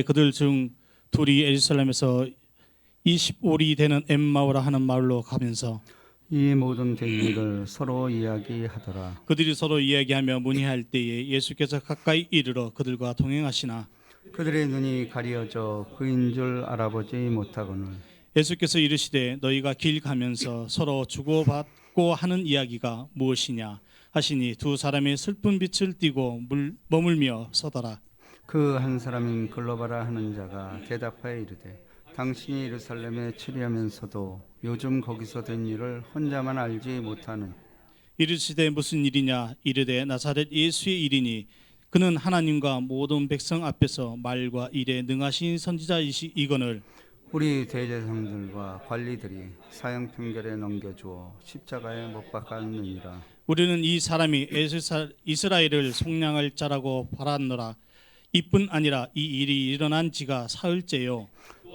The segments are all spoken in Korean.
그들 중 둘이 예루살렘에서 25리 되는 엠마오라 하는 마을로 가면서 이 모든 된 일을 서로 이야기하더라. 그들이 서로 이야기하며 문의할 때에 예수께서 가까이 이르러 그들과 동행하시나 그들의 눈이 가려져 그인 줄 알아보지 못하거늘 예수께서 이르시되 너희가 길 가면서 서로 주고받고 하는 이야기가 무엇이냐 하시니 두 사람이 슬픈 빛을 띠고 머물며 서더라. 그 한 사람인 글로바라 하는 자가 대답하여 이르되 당신이 예루살렘에 치리하면서도 요즘 거기서 된 일을 혼자만 알지 못하는 이르시되 무슨 일이냐 이르되 나사렛 예수의 일이니 그는 하나님과 모든 백성 앞에서 말과 일에 능하신 선지자이거늘 우리 대제사장들과 관리들이 사형 판결에 넘겨주어 십자가에 못 박았느니라. 우리는 이 사람이 이스라엘을 속량할 자라고 바랐노라. 이뿐 아니라 이 일이 일어난 지가 사흘째요.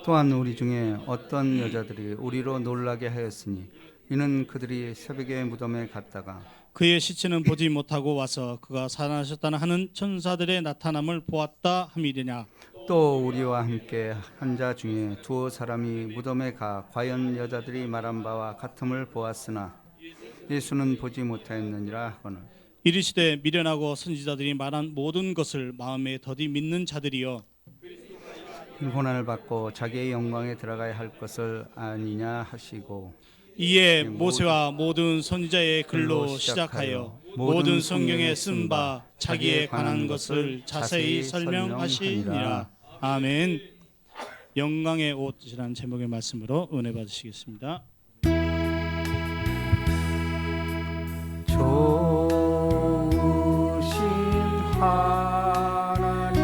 또한 우리 중에 어떤 여자들이 우리로 놀라게 하였으니 이는 그들이 새벽에 무덤에 갔다가 그의 시체는 보지 못하고 와서 그가 살아나셨다는 하는 천사들의 나타남을 보았다 함이리냐. 또 우리와 함께 한 자 중에 두어 사람이 무덤에 가 과연 여자들이 말한 바와 같음을 보았으나 예수는 보지 못하였느니라 하거늘 이르시되 미련하고 선지자들이 말한 모든 것을 마음에 더디 믿는 자들이여 고난을 받고 자기의 영광에 들어가야 할 것을 아니냐 하시고 이에 모세와 모든 선지자의 글로 시작하여 모든 성경에 쓴 바 자기에 관한 것을 자세히 설명하시니라. 아멘. 영광의 옷이라는 제목의 말씀으로 은혜 받으시겠습니다. 좋으신 하나님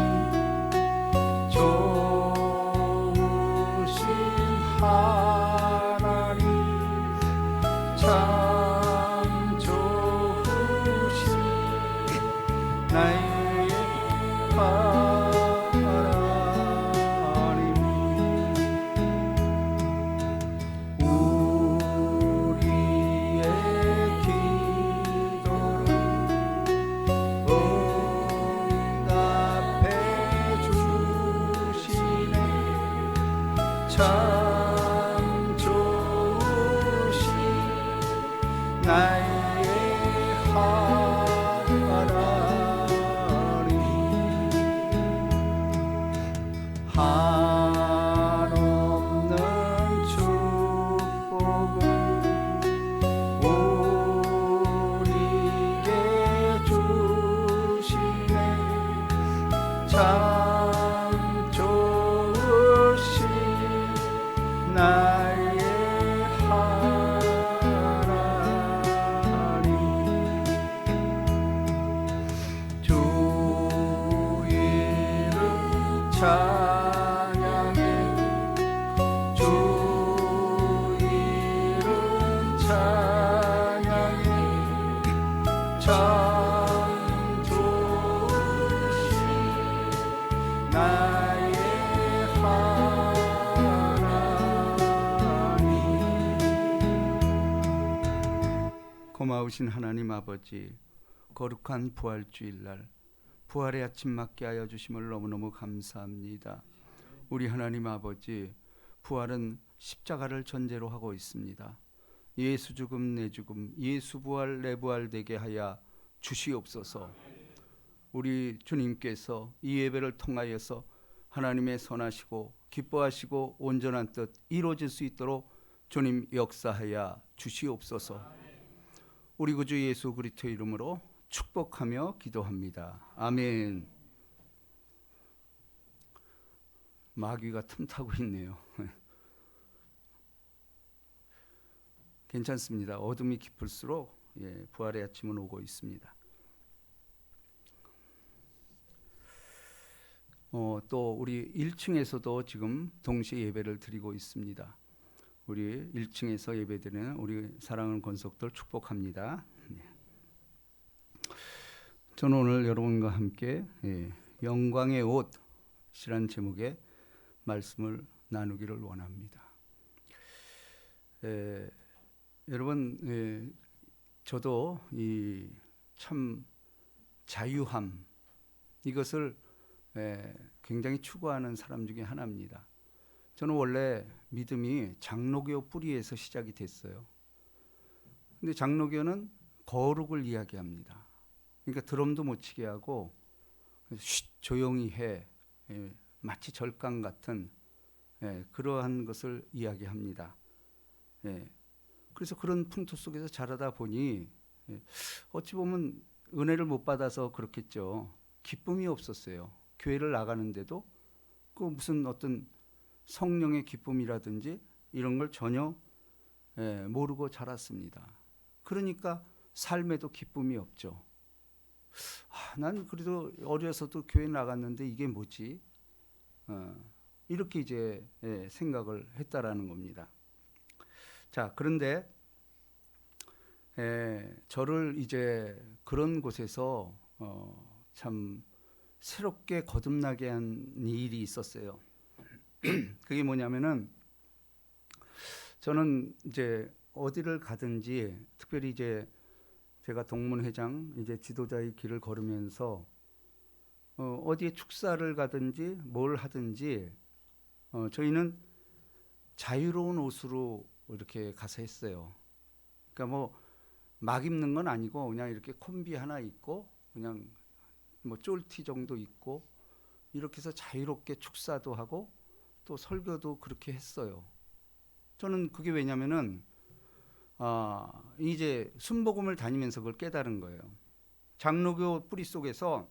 좋으신 하나님 참 좋으신 나의 하나님 우리의 기도를 응답해 주시네 참 좋으신 나의 하나님 한없는 축복을 우리에게 주시네 참 좋으신 나의 하나님 주 이름 찬양해 주 이름 찬양해 참 좋으신 나의 하나님 고마우신 하나님 아버지 거룩한 부활주일날 부활의 아침 맞게 하여 주심을 너무너무 감사합니다. 우리 하나님 아버지 부활은 십자가를 전제로 하고 있습니다. 예수 죽음 내 죽음 예수 부활 내 부활 되게 하여 주시옵소서. 우리 주님께서 이 예배를 통하여서 하나님의 선하시고 기뻐하시고 온전한 뜻 이루어질 수 있도록 주님 역사하여 주시옵소서. 우리 구주 예수 그리스도 이름으로 축복하며 기도합니다. 아멘. 마귀가 틈타고 있네요. 괜찮습니다. 어둠이 깊을수록 부활의 아침은 오고 있습니다. 또 우리 1층에서도 지금 동시에 예배를 드리고 있습니다. 우리 1층에서 예배드리는 우리 사랑하는 권속들 축복합니다. 저는 오늘 여러분과 함께 영광의 옷이라는 제목의 말씀을 나누기를 원합니다. 여러분, 저도 이 참 자유함 이것을 굉장히 추구하는 사람 중에 하나입니다. 저는 원래 믿음이 장로교 뿌리에서 시작이 됐어요. 근데 장로교는 거룩을 이야기합니다. 그러니까 드럼도 못 치게 하고 쉿, 조용히 해. 마치 절강 같은 그러한 것을 이야기합니다. 그래서 그런 풍토 속에서 자라다 보니 어찌 보면 은혜를 못 받아서 그렇겠죠. 기쁨이 없었어요. 교회를 나가는데도 그 무슨 어떤 성령의 기쁨이라든지 이런 걸 전혀 모르고 자랐습니다. 그러니까 삶에도 기쁨이 없죠. 난 그래도 어려서도 교회 나갔는데 이게 뭐지? 이렇게 이제 생각을 했다라는 겁니다. 자, 그런데 저를 이제 그런 곳에서 참 새롭게 거듭나게 한 일이 있었어요. 그게 뭐냐면은 저는 이제 어디를 가든지 특별히 이제 제가 동문회장 이제 지도자의 길을 걸으면서 어디에 축사를 가든지 뭘 하든지 저희는 자유로운 옷으로 이렇게 가서 했어요. 그러니까 뭐 막 입는 건 아니고 그냥 이렇게 콤비 하나 입고 그냥 뭐 쫄티 정도 입고 이렇게 해서 자유롭게 축사도 하고 또 설교도 그렇게 했어요. 저는 그게 왜냐면은 이제 순복음을 다니면서 그걸 깨달은 거예요. 장로교 뿌리 속에서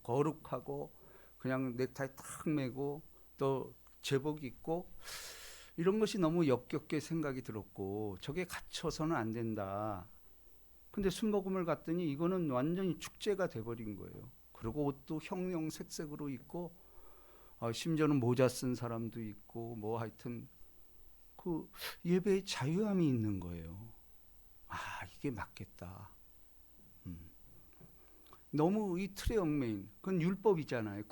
거룩하고 그냥 넥타이 탁 매고 또 제복 입고 이런 것이 너무 역겹게 생각이 들었고 저게 갇혀서는 안 된다. 근데 순복음을 갔더니 이거는 완전히 축제가 돼버린 거예요. 그리고 옷도 형형색색으로 입고 심지어는 모자 쓴 사람도 있고 뭐 하여튼 그 예배에 자유함이 있는 거예요. 이게 맞겠다. 너무 이 틀에 얽매인 그건 율법이잖아요.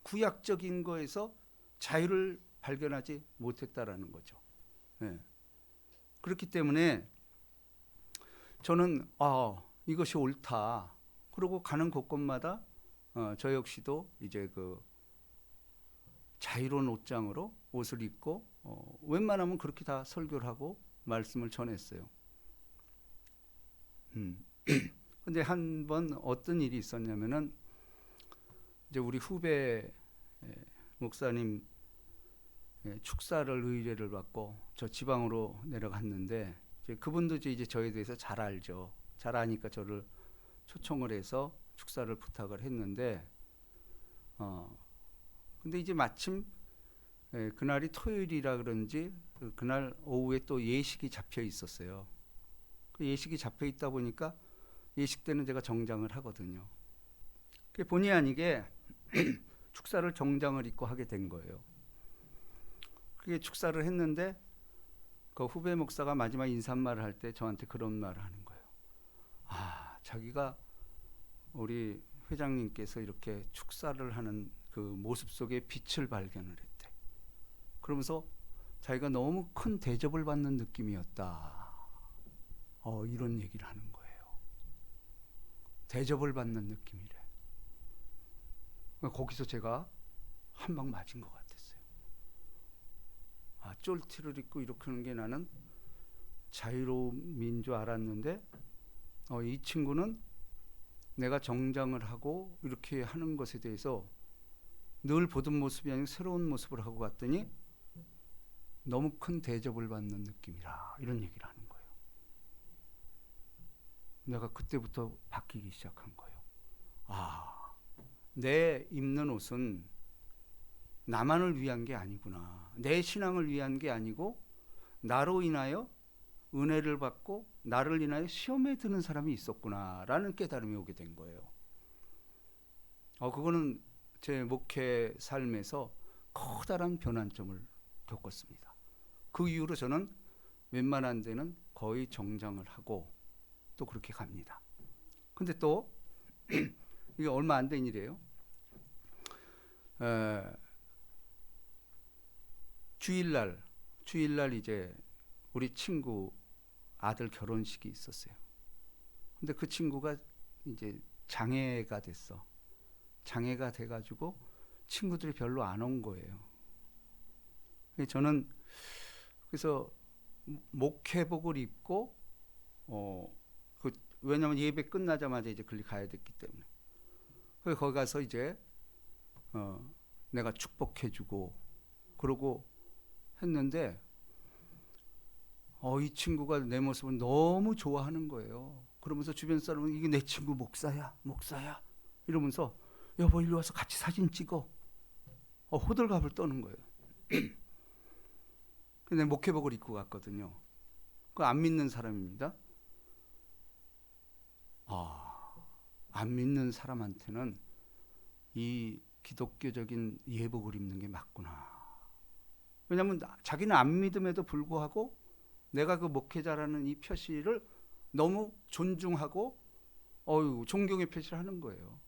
구약적인 거에서 자유를 발견하지 못했다라는 거죠. 그렇기 때문에 저는 이것이 옳다. 그리고 가는 곳곳마다 저 역시도 이제 그 자유로운 옷장으로 옷을 입고 웬만하면 그렇게 다 설교를 하고 말씀을 전했어요. 근데 한 번 어떤 일이 있었냐면은 이제 우리 후배 목사님 축사를 의뢰를 받고 저 지방으로 내려갔는데 이제 그분도 이제 저에 대해서 잘 알죠. 잘 아니까 저를 초청을 해서 축사를 부탁을 했는데 근데 이제 마침 그날이 토요일이라 그런지 그날 오후에 또 예식이 잡혀 있었어요. 그 예식이 잡혀 있다 보니까 예식 때는 제가 정장을 하거든요. 그 본의 아니게 축사를 정장을 입고 하게 된 거예요. 그게 축사를 했는데 그 후배 목사가 마지막 인사말을 할 때 저한테 그런 말을 하는 거예요. 자기가 우리 회장님께서 이렇게 축사를 하는 그 모습 속에 빛을 발견을 했대. 그러면서 자기가 너무 큰 대접을 받는 느낌이었다. 이런 얘기를 하는 거예요. 대접을 받는 느낌이래. 거기서 제가 한 방 맞은 것 같았어요. 쫄티를 입고 이렇게 하는 게 나는 자유로움인 줄 알았는데 이 친구는 내가 정장을 하고 이렇게 하는 것에 대해서 늘 보던 모습이 아니고 새로운 모습을 하고 갔더니 너무 큰 대접을 받는 느낌이라 이런 얘기를 하는 거예요. 내가 그때부터 바뀌기 시작한 거예요. 내 입는 옷은 나만을 위한 게 아니구나. 내 신앙을 위한 게 아니고 나로 인하여 은혜를 받고 나를 인하여 시험에 드는 사람이 있었구나 라는 깨달음이 오게 된 거예요. 그거는 제 목회 삶에서 커다란 변환점을 겪었습니다. 그 이후로 저는 웬만한 데는 거의 정장을 하고 또 그렇게 갑니다. 근데 또 이게 얼마 안 된 일이에요. 주일날 이제 우리 친구 아들 결혼식이 있었어요. 근데 그 친구가 이제 장애가 됐어. 장애가 돼가지고 친구들이 별로 안 온 거예요. 저는 그래서 목회복을 입고 왜냐면 예배 끝나자마자 이제 글리 가야 됐기 때문에 그래서 거기 가서 이제 내가 축복해주고 그러고 했는데 이 친구가 내 모습을 너무 좋아하는 거예요. 그러면서 주변 사람은 이게 내 친구 목사야 이러면서 여보 일로 와서 같이 사진 찍어. 호들갑을 떠는 거예요. 근데 목회복을 입고 갔거든요. 그 안 믿는 사람입니다. 안 믿는 사람한테는 이 기독교적인 예복을 입는 게 맞구나. 왜냐하면 자기는 안 믿음에도 불구하고 내가 그 목회자라는 이 표시를 너무 존중하고 존경의 표시를 하는 거예요.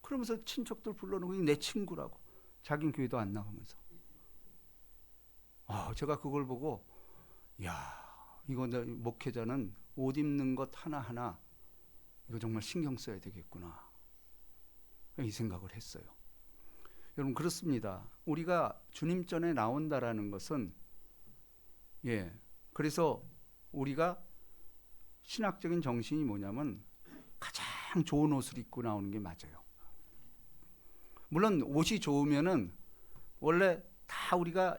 그러면서 친척들 불러놓고 내 친구라고. 자긴 교회도 안 나가면서. 제가 그걸 보고 이거 목회자는 옷 입는 것 하나하나 이거 정말 신경 써야 되겠구나. 이 생각을 했어요. 여러분 그렇습니다. 우리가 주님 전에 나온다라는 것은 그래서 우리가 신학적인 정신이 뭐냐면 가장 좋은 옷을 입고 나오는 게 맞아요. 물론 옷이 좋으면은 원래 다 우리가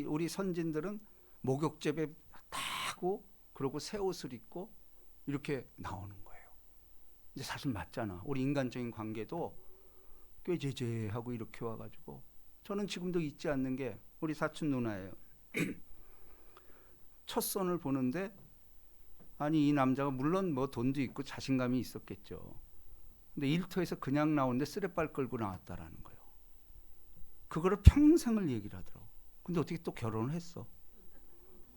우리 선진들은 목욕제배 다 하고 그러고 새 옷을 입고 이렇게 나오는 거예요. 근데 사실 맞잖아. 우리 인간적인 관계도 꾀죄죄하고 이렇게 와가지고 저는 지금도 잊지 않는 게 우리 사촌 누나예요. 첫 손을 보는데 이 남자가 물론 뭐 돈도 있고 자신감이 있었겠죠. 근데 일터에서 그냥 나오는데 쓰레빨 끌고 나왔다라는 거예요. 그거를 평생을 얘기를 하더라고. 근데 어떻게 또 결혼을 했어.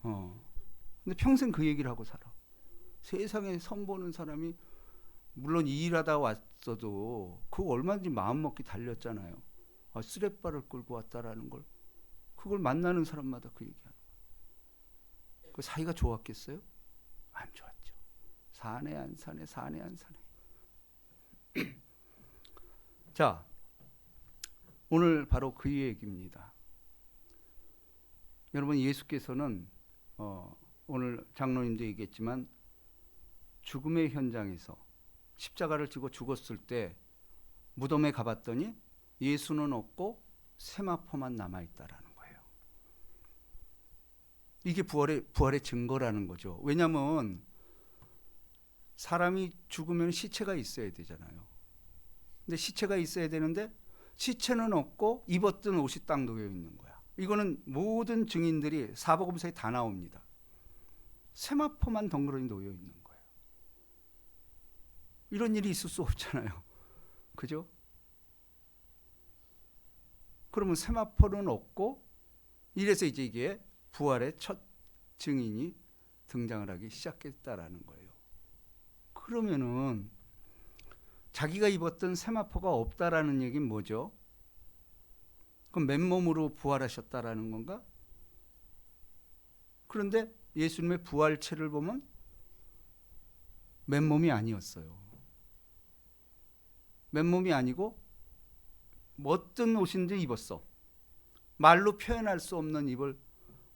근데 평생 그 얘기를 하고 살아. 세상에 선보는 사람이 물론 일하다 왔어도 그거 얼마든지 마음먹기 달렸잖아요. 쓰레빨을 끌고 왔다라는 걸. 그걸 만나는 사람마다 그 얘기하는 거예요. 그 사이가 좋았겠어요? 안 좋았죠. 사내 안 사내. 자, 오늘 바로 그 얘기입니다. 여러분 예수께서는 오늘 장로님도 얘기했지만 죽음의 현장에서 십자가를 지고 죽었을 때 무덤에 가봤더니 예수는 없고 세마포만 남아있다라는 거예요. 이게 부활의 증거라는 거죠. 왜냐하면 사람이 죽으면 시체가 있어야 되잖아요. 근데 시체가 있어야 되는데 시체는 없고 입었던 옷이 딱 놓여 있는 거야. 이거는 모든 증인들이 사복음서에 다 나옵니다. 세마포만 덩그러니 놓여 있는 거예요. 이런 일이 있을 수 없잖아요. 그죠? 그러면 세마포는 없고 이래서 이제 이게 부활의 첫 증인이 등장을 하기 시작했다라는 거예요. 그러면은 자기가 입었던 세마포가 없다라는 얘기는 뭐죠? 그럼 맨몸으로 부활하셨다라는 건가? 그런데 예수님의 부활체를 보면 맨몸이 아니었어요. 맨몸이 아니고 어떤 옷인지 입었어. 말로 표현할 수 없는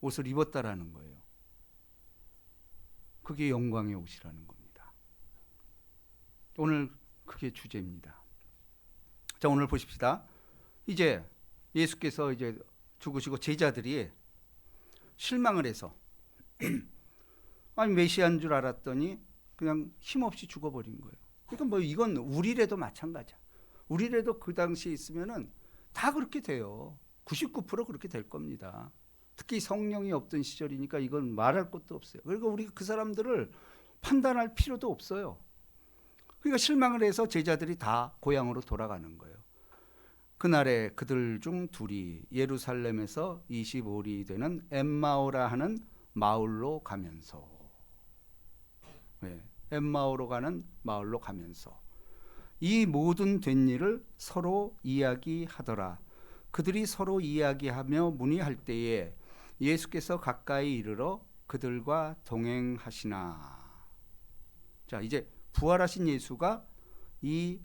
옷을 입었다라는 거예요. 그게 영광의 옷이라는 겁니다. 오늘 그게 주제입니다. 자, 오늘 보십시다. 이제 예수께서 이제 죽으시고 제자들이 실망을 해서 메시아인 줄 알았더니 그냥 힘없이 죽어버린 거예요. 그러니까 뭐 이건 우리라도 마찬가지야. 우리라도 그 당시에 있으면은 다 그렇게 돼요. 99% 그렇게 될 겁니다. 특히 성령이 없던 시절이니까 이건 말할 것도 없어요. 그러니까 우리가 그 사람들을 판단할 필요도 없어요. 그러니까 실망을 해서 제자들이 다 고향으로 돌아가는 거예요. 그날에 그들 중 둘이 예루살렘에서 25리 되는 엠마오라 하는 마을로 가면서 엠마오로 가는 마을로 가면서 이 모든 된 일을 서로 이야기하더라. 그들이 서로 이야기하며 문의할 때에 예수께서 가까이 이르러 그들과 동행하시나. 자, 이제 부활하신 예수가 이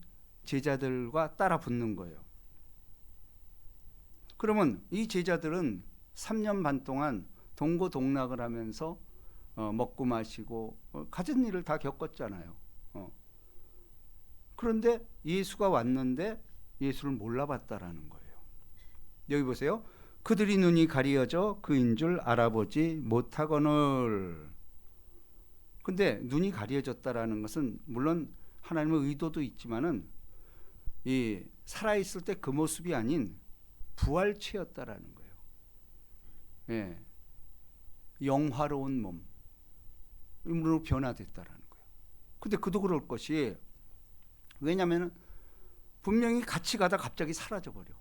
제자들과 따라 붙는 거예요. 그러면 이 제자들은 3년 반 동안 동고동락을 하면서 먹고 마시고 가진 일을 다 겪었잖아요. 그런데 예수가 왔는데 예수를 몰라봤다라는 거예요. 여기 보세요. 그들이 눈이 가리어져 그인 줄 알아보지 못하거늘. 근데 눈이 가려졌다라는 것은 물론 하나님의 의도도 있지만은 이 살아있을 때 그 모습이 아닌 부활체였다라는 거예요. 예. 영화로운 몸으로 변화됐다라는 거예요. 근데 그도 그럴 것이, 왜냐하면 분명히 같이 가다 갑자기 사라져버려.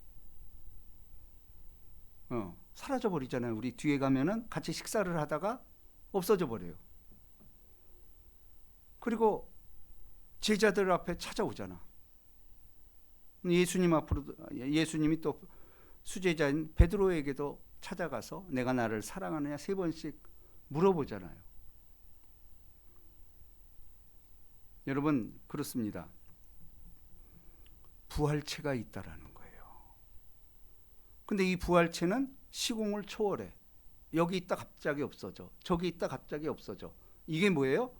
사라져버리잖아요. 우리 뒤에 가면은 같이 식사를 하다가 없어져 버려요. 그리고 제자들 앞에 찾아오잖아. 예수님 앞으로, 예수님이 또 수제자인 베드로에게도 찾아가서 내가 나를 사랑하느냐 3번씩 물어보잖아요. 여러분, 그렇습니다. 부활체가 있다라는 거예요. 근데 이 부활체는 시공을 초월해. 여기 있다 갑자기 없어져. 저기 있다 갑자기 없어져. 이게 뭐예요?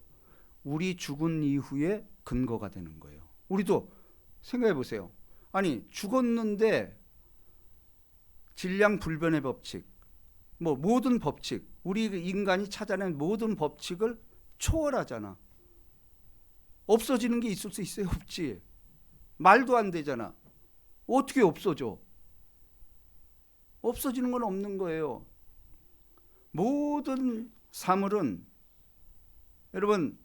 우리 죽은 이후에 근거가 되는 거예요. 우리도 생각해 보세요. 아니, 죽었는데 질량불변의 법칙, 모든 법칙, 우리 인간이 찾아낸 모든 법칙을 초월하잖아. 없어지는 게 있을 수 있어요? 없지. 말도 안 되잖아. 어떻게 없어져? 없어지는 건 없는 거예요. 모든 사물은, 여러분,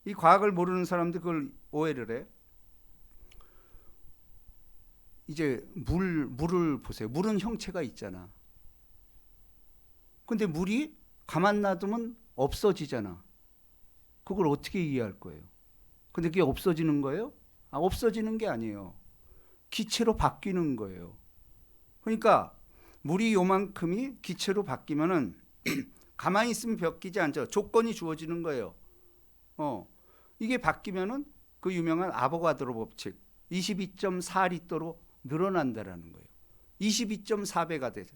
이 과학을 모르는 사람들 그걸 오해를 해. 이제 물을 보세요. 물은 형체가 있잖아. 근데 물이 가만 놔두면 없어지잖아. 그걸 어떻게 이해할 거예요? 근데 그게 없어지는 거예요? 없어지는 게 아니에요. 기체로 바뀌는 거예요. 그러니까 물이 요만큼이 기체로 바뀌면은 가만히 있으면 바뀌지 않죠. 조건이 주어지는 거예요. 이게 바뀌면은 그 유명한 아보가드로 법칙, 22.4리터로 늘어난다라는 거예요. 22.4배가 돼서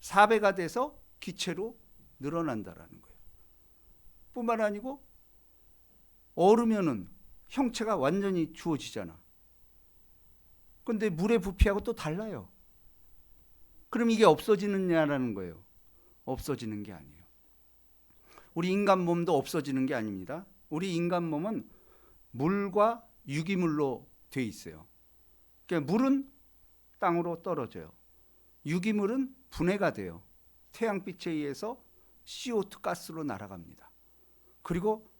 4배가 돼서 기체로 늘어난다라는 거예요. 뿐만 아니고 얼으면은 형체가 완전히 주어지잖아. 근데 물에 부피하고 또 달라요. 그럼 이게 없어지느냐라는 거예요. 없어지는 게 아니에요. 우리 인간 몸도 없어지는 게 아닙니다. 우리 인간 몸은 물과 유기물로 돼 있어요. 그러니까 물은 땅으로 떨어져요. 유기물은 분해가 돼요. 태양빛에 의해서 CO2 가스로 날아갑니다. 그리고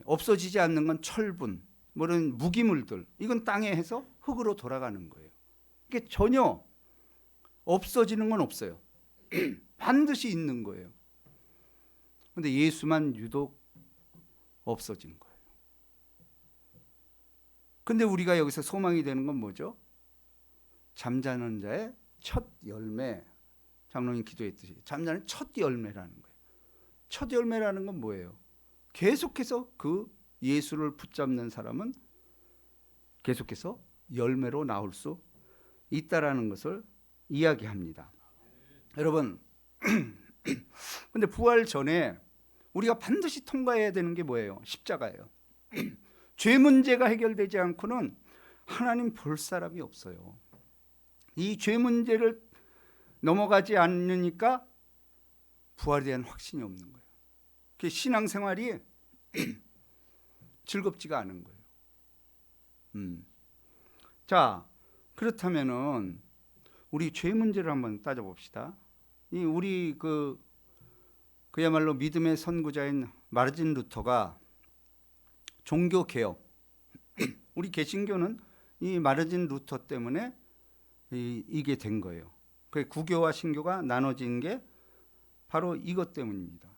없어지지 않는 건 철분, 이런 무기물들, 이건 땅에 해서 흙으로 돌아가는 거예요. 이게 전혀 없어지는 건 없어요. 반드시 있는 거예요. 그런데 예수만 유독 없어진 거예요. 근데 우리가 여기서 소망이 되는 건 뭐죠? 잠자는 자의 첫 열매. 장로님 기도했듯이 잠자는 첫 열매라는 거예요. 첫 열매라는 건 뭐예요? 계속해서 그 예수를 붙잡는 사람은 계속해서 열매로 나올 수 있다라는 것을 이야기합니다. 여러분, 근데 부활 전에 우리가 반드시 통과해야 되는 게 뭐예요? 십자가예요. 죄 문제가 해결되지 않고는 하나님 볼 사람이 없어요. 이 죄 문제를 넘어가지 않으니까 부활에 대한 확신이 없는 거예요. 그 신앙생활이 즐겁지가 않은 거예요. 자, 그렇다면은 우리 죄 문제를 한번 따져봅시다. 우리 그야말로 믿음의 선구자인 마르틴 루터가 종교 개혁, 우리 개신교는 이 마르틴 루터 때문에 이게 된 거예요. 그 구교와 신교가 나눠진 게 바로 이것 때문입니다.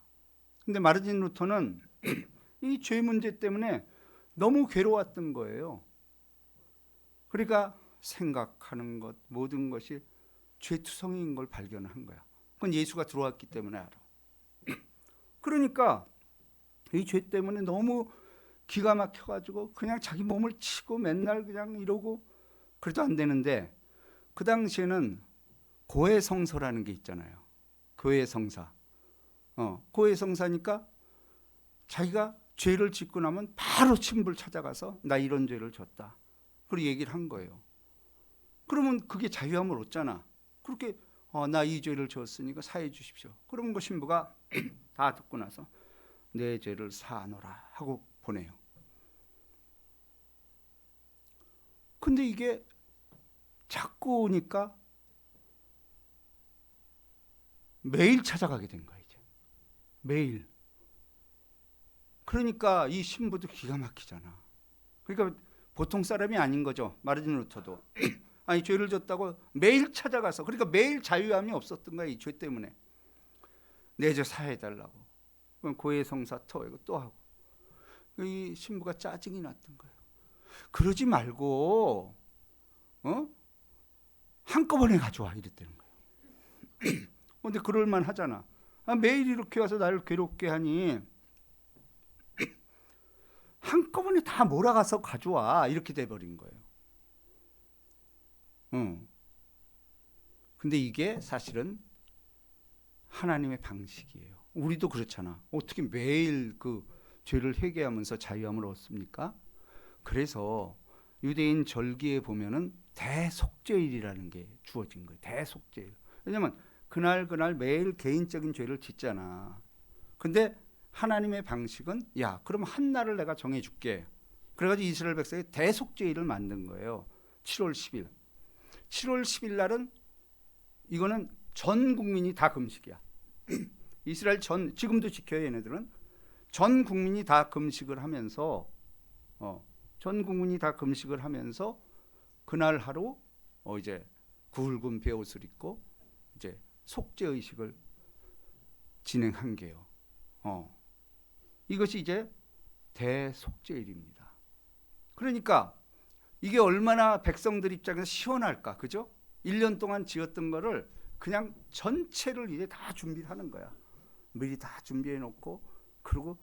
근데 마르틴 루터는 이 죄 문제 때문에 너무 괴로웠던 거예요. 그러니까 생각하는 것, 모든 것이 죄투성이인 걸 발견한 거야. 그건 예수가 들어왔기 때문에 알아. 그러니까 이 죄 때문에 너무 기가 막혀가지고 그냥 자기 몸을 치고 맨날 그냥 이러고 그래도 안 되는데, 그 당시에는 고해성사라는 게 있잖아요. 고해성사. 고해성사니까 자기가 죄를 짓고 나면 바로 친부를 찾아가서 나 이런 죄를 졌다. 그리고 얘기를 한 거예요. 그러면 그게 자유함을 얻잖아. 그렇게 나 이 죄를 졌으니까 사해 주십시오. 그러면 그 신부가 다 듣고 나서 내 죄를 사하노라 하고 보내요. 근데 이게 자꾸 오니까 매일 찾아가게 된 거야 이제. 매일. 그러니까 이 신부도 기가 막히잖아. 그러니까 보통 사람이 아닌 거죠. 마르틴 루터도. 아니 죄를 졌다고 매일 찾아가서, 그러니까 매일 자유함이 없었던 거야 이 죄 때문에. 내 죄 사해달라고. 그럼 고해성사 또 하고. 이 신부가 짜증이 났던 거예요. 그러지 말고 한꺼번에 가져와 이랬다는 거예요. 근데 그럴만 하잖아. 매일 이렇게 와서 나를 괴롭게 하니 한꺼번에 다 몰아가서 가져와 이렇게 돼버린 거예요. 근데 이게 사실은 하나님의 방식이에요. 우리도 그렇잖아. 어떻게 매일 그 죄를 회개하면서 자유함을 얻습니까? 그래서 유대인 절기에 보면은 대속죄일이라는 게 주어진 거예요. 대속죄일. 왜냐면 그날 매일 개인적인 죄를 짓잖아. 근데 하나님의 방식은 야, 그럼 한 날을 내가 정해줄게. 그래가지고 이스라엘 백성이 대속죄일을 만든 거예요. 7월 10일. 7월 10일 날은 이거는 전 국민이 다 금식이야. 이스라엘 지금도 지켜요. 얘네들은 전 국민이 다 금식을 하면서 전 국민이 다 금식을 하면서 그날 하루 이제 굵은 베옷을 입고 이제 속죄 의식을 진행한 게요. 이것이 이제 대속죄일입니다. 그러니까 이게 얼마나 백성들 입장에서 시원할까, 그죠? 1년 동안 지었던 거를 그냥 전체를 이제 다 준비하는 거야. 미리 다 준비해 놓고, 그리고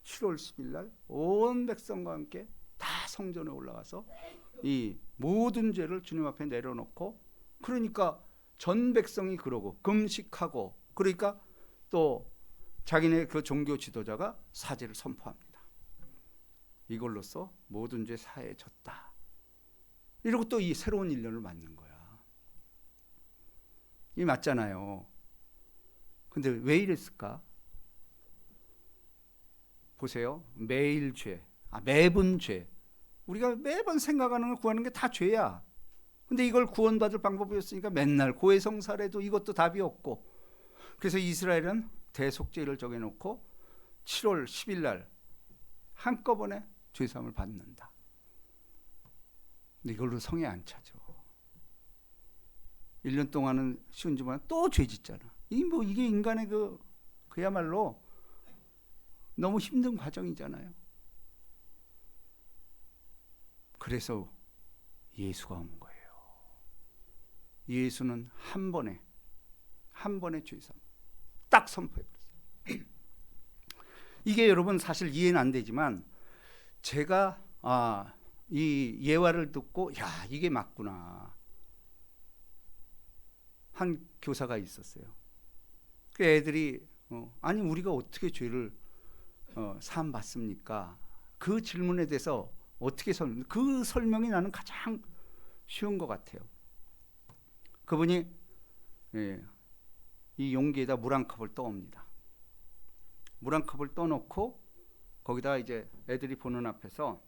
7월 10일 날 온 백성과 함께 다 성전에 올라가서 이 모든 죄를 주님 앞에 내려놓고, 그러니까 전 백성이 그러고 금식하고, 그러니까 또 자기네 그 종교 지도자가 사죄를 선포합니다. 이걸로써 모든 죄 사해졌다. 이러고 또 이 새로운 1년을 맞는 거야. 이 맞잖아요. 근데 왜 이랬을까? 보세요. 매일 죄, 매번 죄. 우리가 매번 생각하는 걸 구하는 게 다 죄야. 근데 이걸 구원받을 방법이었으니까 맨날 고해성사래도 이것도 답이 없고, 그래서 이스라엘은 대속죄를 정해놓고 7월 10일 날 한꺼번에 죄사함을 받는다. 근데 이걸로 성에 안 차죠. 1년 동안은 쉬운지만 또 죄 짓잖아. 이게 인간의 그야말로 너무 힘든 과정이잖아요. 그래서 예수가 온 거예요. 예수는 한 번에 죄사함 딱 선포해버렸어요. 이게 여러분 사실 이해는 안 되지만, 제가 이 예화를 듣고 야, 이게 맞구나 한 교사가 있었어요. 그 애들이 아니 우리가 어떻게 죄를 사함 받습니까? 그 질문에 대해서 어떻게 그 설명이 나는 가장 쉬운 것 같아요. 그분이 이 용기에다 물 한 컵을 떠옵니다. 물 한 컵을 떠놓고 거기다 이제 애들이 보는 앞에서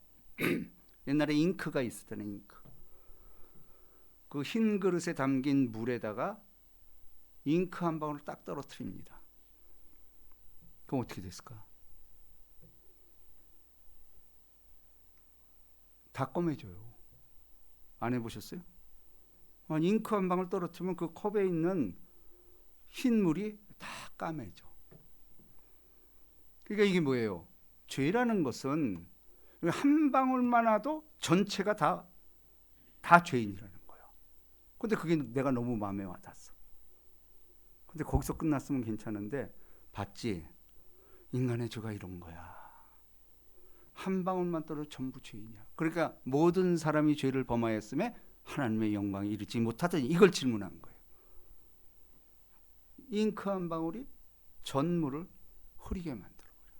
옛날에 잉크가 있었잖아요. 잉크. 그 흰 그릇에 담긴 물에다가 잉크 한 방울을 딱 떨어뜨립니다. 그럼 어떻게 됐을까? 다 검해져요. 안 해보셨어요? 잉크 한 방울 떨어뜨리면 그 컵에 있는 흰 물이 다 까매져. 그러니까 이게 뭐예요? 죄라는 것은 한 방울만 와도 전체가 다 죄인이라는 거예요. 근데 그게 내가 너무 마음에 와닿았어. 근데 거기서 끝났으면 괜찮은데, 봤지? 인간의 죄가 이런 거야. 한 방울만 떨어도 전부 죄인이야. 그러니까 모든 사람이 죄를 범하였음에 하나님의 영광에 이르지 못하더니, 이걸 질문한 거예요. 잉크 한 방울이 전물을 흐리게 만들어버려요.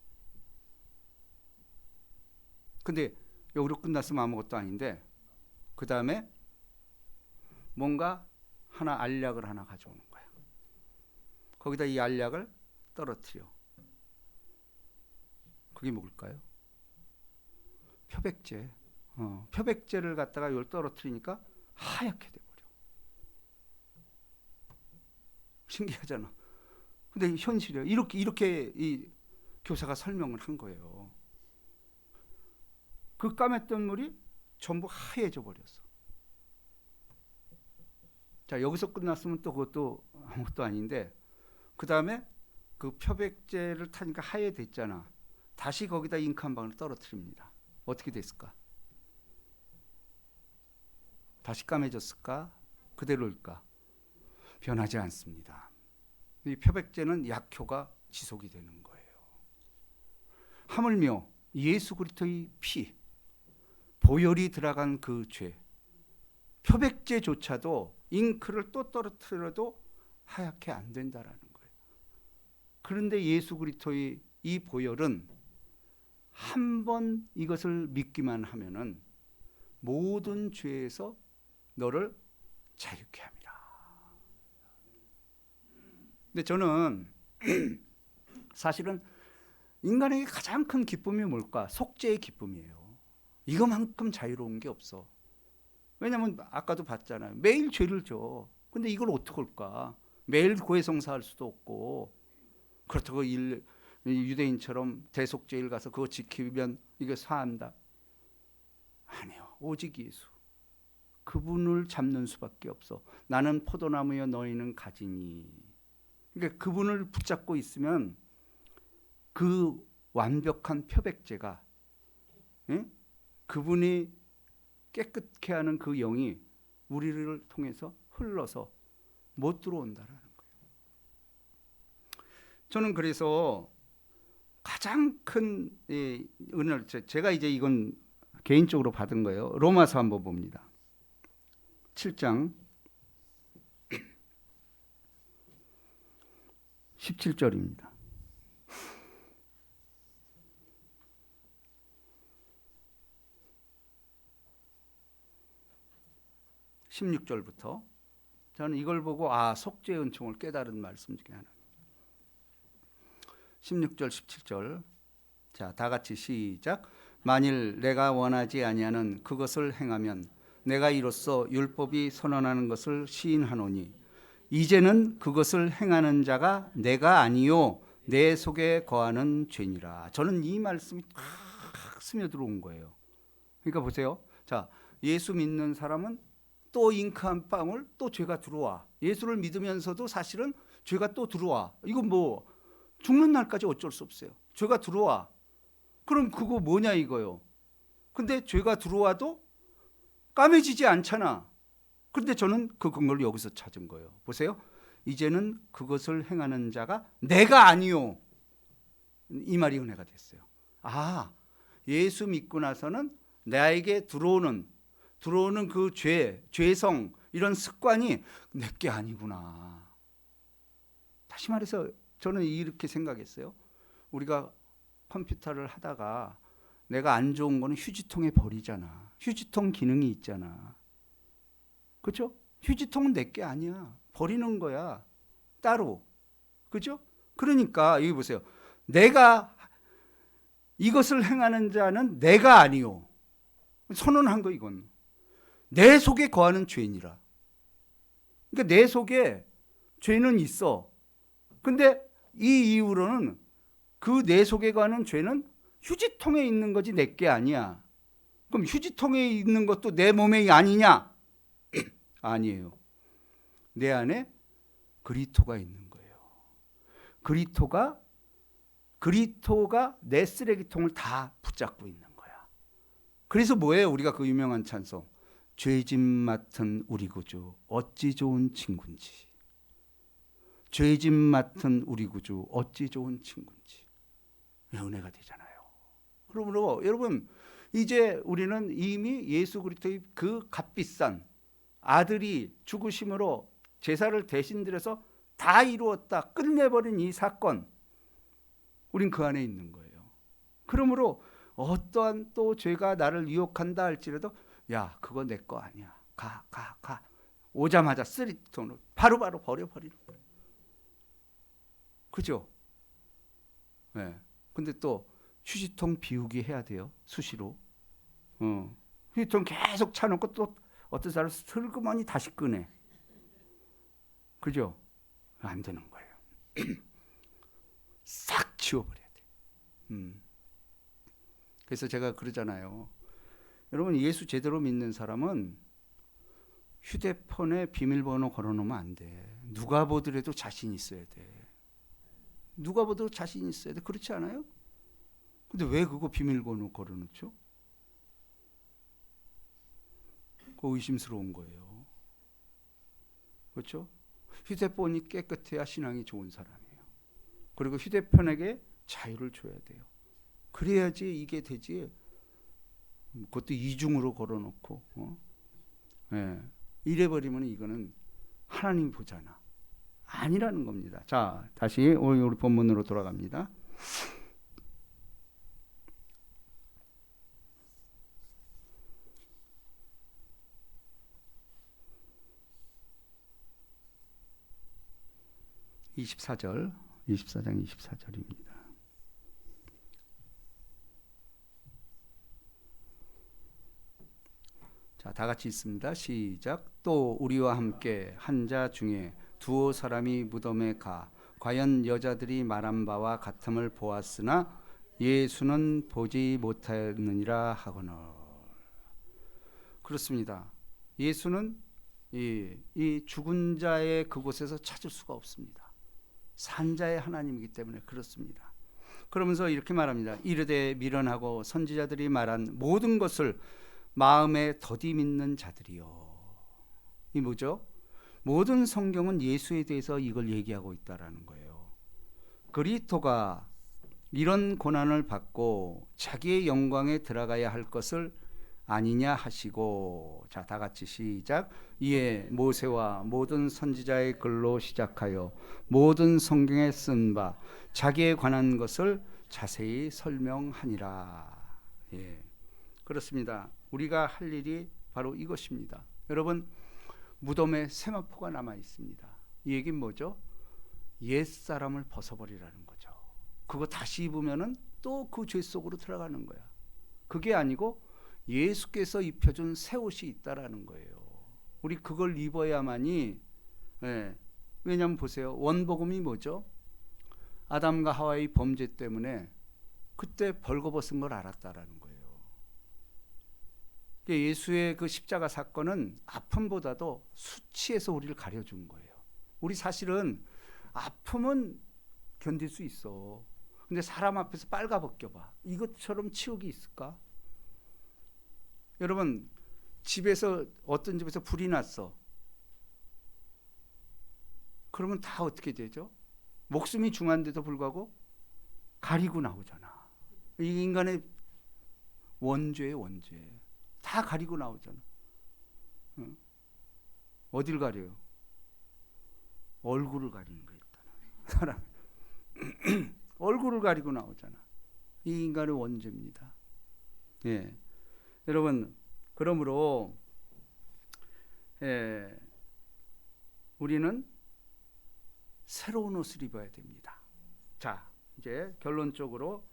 근데 여기로 끝났으면 아무것도 아닌데 그 다음에 뭔가 하나 알약을 하나 가져오는 거야. 거기다 이 알약을 떨어뜨려. 그게 뭘까요? 표백제. 표백제를 갖다가 이걸 떨어뜨리니까 하얗게 돼버려. 신기하잖아. 근데 현실이에요. 이렇게 이 교사가 설명을 한 거예요. 그 까맸던 물이 전부 하얘져 버렸어. 자, 여기서 끝났으면 또 그것도 아무것도 아닌데 그 다음에 그 표백제를 타니까 하얘됐잖아. 다시 거기다 잉크 한 방울 떨어뜨립니다. 어떻게 됐을까? 다시 까매졌을까? 그대로일까? 변하지 않습니다. 이 표백제는 약효가 지속이 되는 거예요. 하물며 예수 그리스도의 피, 보혈이 들어간 그 죄, 표백제조차도 잉크를 또 떨어뜨려도 하얗게 안 된다라는 거예요. 그런데 예수 그리스도의 이 보혈은 한 번 이것을 믿기만 하면은 모든 죄에서 너를 자유케 합니다. 근데 저는 사실은 인간에게 가장 큰 기쁨이 뭘까? 속죄의 기쁨이에요. 이거만큼 자유로운 게 없어. 왜냐하면 아까도 봤잖아요. 매일 죄를 져. 근데 이걸 어떻게 할까? 매일 고해성사할 수도 없고 그렇다고 유대인처럼 대속죄일 가서 그거 지키면 이거 사한다. 아니요. 오직 예수. 그분을 잡는 수밖에 없어. 나는 포도나무여 너희는 가지니. 그러니까 그분을 붙잡고 있으면 그 완벽한 표백제가 그분이 깨끗게 하는 그 영이 우리를 통해서 흘러서 못 들어온다라는 거예요. 저는 그래서 가장 큰 은혜를 제가 이제 이건 개인적으로 받은 거예요. 로마서 한번 봅니다. 7장 17절입니다. 16절부터 저는 이걸 보고 속죄의 은총을 깨달은 말씀 중에 하나. 16절 17절 자, 다 같이 시작. 만일 내가 원하지 아니하는 그것을 행하면 내가 이로써 율법이 선언하는 것을 시인하노니 이제는 그것을 행하는 자가 내가 아니요 내 속에 거하는 죄니라. 저는 이 말씀이 탁 스며들어온 거예요. 그러니까 보세요. 자, 예수 믿는 사람은 또 잉크 한 방울 또 죄가 들어와. 예수를 믿으면서도 사실은 죄가 또 들어와. 이건 뭐 죽는 날까지 어쩔 수 없어요. 죄가 들어와. 그럼 그거 뭐냐 이거요. 근데 죄가 들어와도 까매지지 않잖아. 그런데 저는 그 근거를 여기서 찾은 거예요. 보세요. 이제는 그것을 행하는 자가 내가 아니요. 이 말이 은혜가 됐어요. 예수 믿고 나서는 나에게 들어오는 그 죄성 이런 습관이 내게 아니구나. 다시 말해서 저는 이렇게 생각했어요. 우리가 컴퓨터를 하다가 내가 안 좋은 거는 휴지통에 버리잖아. 휴지통 기능이 있잖아. 그렇죠? 휴지통은 내게 아니야. 버리는 거야. 따로. 그렇죠? 그러니까 여기 보세요. 내가 이것을 행하는 자는 내가 아니요. 선언한 거 이건. 내 속에 거하는 죄니라. 그러니까 내 속에 죄는 있어. 근데 이 이후로는 그 내 속에 거하는 죄는 휴지통에 있는 거지 내게 아니야. 그럼 휴지통에 있는 것도 내 몸에 아니냐? 아니에요. 내 안에 그리스도가 있는 거예요. 그리스도가 내 쓰레기통을 다 붙잡고 있는 거야. 그래서 뭐예요? 우리가 그 유명한 찬송. 죄짐 맡은 우리 구주 어찌 좋은 친구인지. 죄짐 맡은 우리 구주 어찌 좋은 친구인지. 은혜가 되잖아요. 그러므로 여러분 이제 우리는 이미 예수 그리스도의 그 값비싼 아들이 죽으심으로 제사를 대신 드려서 다 이루었다 끝내버린 이 사건, 우린 그 안에 있는 거예요. 그러므로 어떠한 또 죄가 나를 유혹한다 할지라도 야, 그거 내 거 아니야. 가. 오자마자 쓰리톤을 바로바로 버려버리는 거예요. 그죠? 네. 근데 또 휴지통 비우기 해야 돼요. 수시로. 휴지통 계속 차놓고 또 어떤 사람 슬그머니 다시 꺼내. 그죠? 안 되는 거예요. 싹 지워버려야 돼. 그래서 제가 그러잖아요. 여러분, 예수 제대로 믿는 사람은 휴대폰에 비밀번호 걸어놓으면 안 돼. 누가 보더라도 자신 있어야 돼. 누가 보더라도 자신 있어야 돼. 그렇지 않아요? 근데 왜 그거 비밀번호 걸어놓죠? 그거 의심스러운 거예요. 그렇죠? 휴대폰이 깨끗해야 신앙이 좋은 사람이에요. 그리고 휴대폰에게 자유를 줘야 돼요. 그래야지 이게 되지. 그것도 이중으로 걸어놓고 네. 이래버리면 이거는 하나님이 보잖아. 아니라는 겁니다. 자, 다시 우리 본문으로 돌아갑니다. (24장 24절입니다) 자, 다 같이 있습니다. 시작. 또 우리와 함께 한 자 중에 두어 사람이 무덤에 가 과연 여자들이 말한 바와 같음을 보았으나 예수는 보지 못하였느니라 하거늘. 그렇습니다. 예수는 이 죽은 자의 그곳에서 찾을 수가 없습니다. 산 자의 하나님이기 때문에 그렇습니다. 그러면서 이렇게 말합니다. 이르되 미련하고 선지자들이 말한 모든 것을 마음에 더디 믿는 자들이요. 이 뭐죠? 모든 성경은 예수에 대해서 이걸 얘기하고 있다라는 거예요. 그리스도가 이런 고난을 받고 자기의 영광에 들어가야 할 것을 아니냐 하시고, 자, 다 같이 시작. 이에 모세와 모든 선지자의 글로 시작하여 모든 성경에 쓴 바 자기에 관한 것을 자세히 설명하니라. 예, 그렇습니다. 우리가 할 일이 바로 이것입니다. 여러분, 무덤에 세마포가 남아 있습니다. 이 얘기는 뭐죠? 옛사람을 벗어버리라는 거죠. 그거 다시 입으면은 또 그 죄 속으로 들어가는 거야. 그게 아니고 예수께서 입혀준 새 옷이 있다라는 거예요. 우리 그걸 입어야만이, 왜냐하면 보세요. 원복음이 뭐죠? 아담과 하와의 범죄 때문에 그때 벌거벗은 걸 알았다라는 거예요. 예수의 그 십자가 사건은 아픔보다도 수치에서 우리를 가려준 거예요. 우리 사실은 아픔은 견딜 수 있어. 근데 사람 앞에서 빨가벗겨봐. 이것처럼 치욕이 있을까? 여러분, 집에서 어떤 집에서 불이 났어. 그러면 다 어떻게 되죠? 목숨이 중한데도 불구하고 가리고 나오잖아. 이 인간의 원죄예요, 원죄. 다 가리고 나오잖아. 어딜 가려요? 얼굴을 가리는 거 있잖아. 사람 얼굴을 가리고 나오잖아. 이 인간의 원죄입니다. 예, 여러분, 그러므로 우리는 새로운 옷을 입어야 됩니다. 자, 이제 결론적으로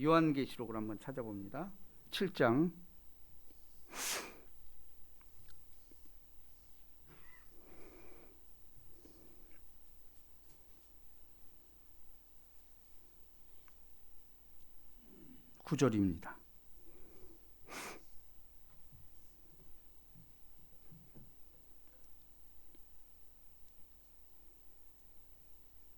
요한계시록을 한번 찾아봅니다. 7장 9절입니다.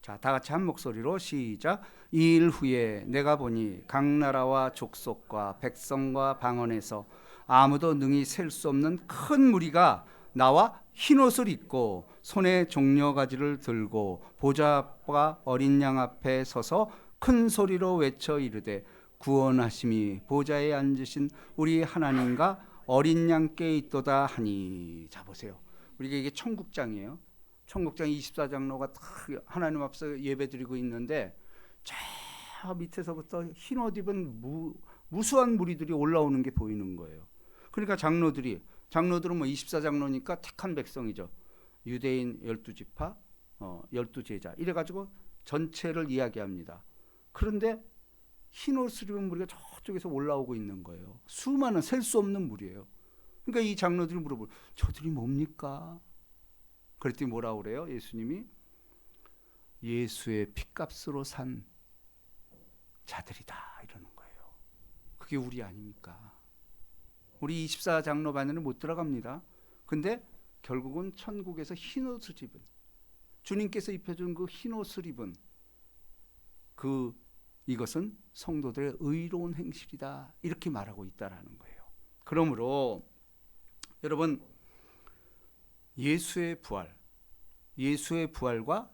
자, 다 같이 한 목소리로 시작. 이 일 후에 내가 보니 각 나라와 족속과 백성과 방언에서 아무도 능히 셀 수 없는 큰 무리가 나와 흰옷을 입고 손에 종려가지를 들고 보좌와 어린 양 앞에 서서 큰 소리로 외쳐 이르되 구원하심이 보좌에 앉으신 우리 하나님과 어린 양께 있도다 하니. 자, 보세요. 우리가 이게 천국장이에요. 청국장 24장로가 다 하나님 앞에서 예배드리고 있는데 저 밑에서부터 흰 옷 입은 무수한 무리들이 올라오는 게 보이는 거예요. 그러니까 장로들은 뭐 24장로니까 택한 백성이죠. 유대인 12지파, 12제자 이래가지고 전체를 이야기합니다. 그런데 흰 옷을 입은 무리가 저쪽에서 올라오고 있는 거예요. 수많은 셀 수 없는 무리예요. 그러니까 이 장로들이 물어보요. 저들이 뭡니까? 그랬더니 뭐라고 그래요? 예수님이 예수의 핏값으로 산 자들이다 이러는 거예요. 그게 우리 아닙니까? 우리 24장로 반에는 못 들어갑니다. 근데 결국은 천국에서 흰 옷을 입은, 주님께서 입혀준 그 흰 옷을 입은 이것은 성도들의 의로운 행실이다 이렇게 말하고 있다라는 거예요. 그러므로 여러분, 예수의 부활과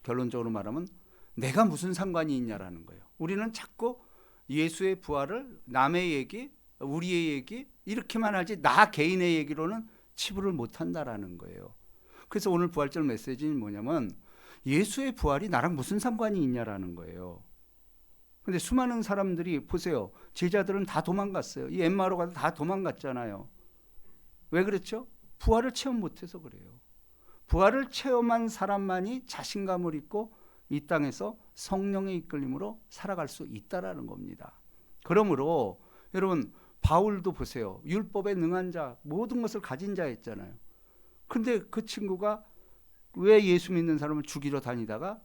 결론적으로 말하면 내가 무슨 상관이 있냐라는 거예요. 우리는 자꾸 예수의 부활을 남의 얘기, 우리의 얘기 이렇게만 하지 나 개인의 얘기로는 치부를 못한다라는 거예요. 그래서 오늘 부활절 메시지는 뭐냐면 예수의 부활이 나랑 무슨 상관이 있냐라는 거예요. 근데 수많은 사람들이 보세요. 제자들은 다 도망갔어요. 이 엠마오로 다 도망갔잖아요. 왜 그랬죠? 부활을 체험 못해서 그래요. 부활을 체험한 사람만이 자신감을 잊고 이 땅에서 성령의 이끌림으로 살아갈 수 있다라는 겁니다. 그러므로 여러분, 바울도 보세요. 율법에 능한 자, 모든 것을 가진 자였잖아요. 근데 그 친구가 왜 예수 믿는 사람을 죽이러 다니다가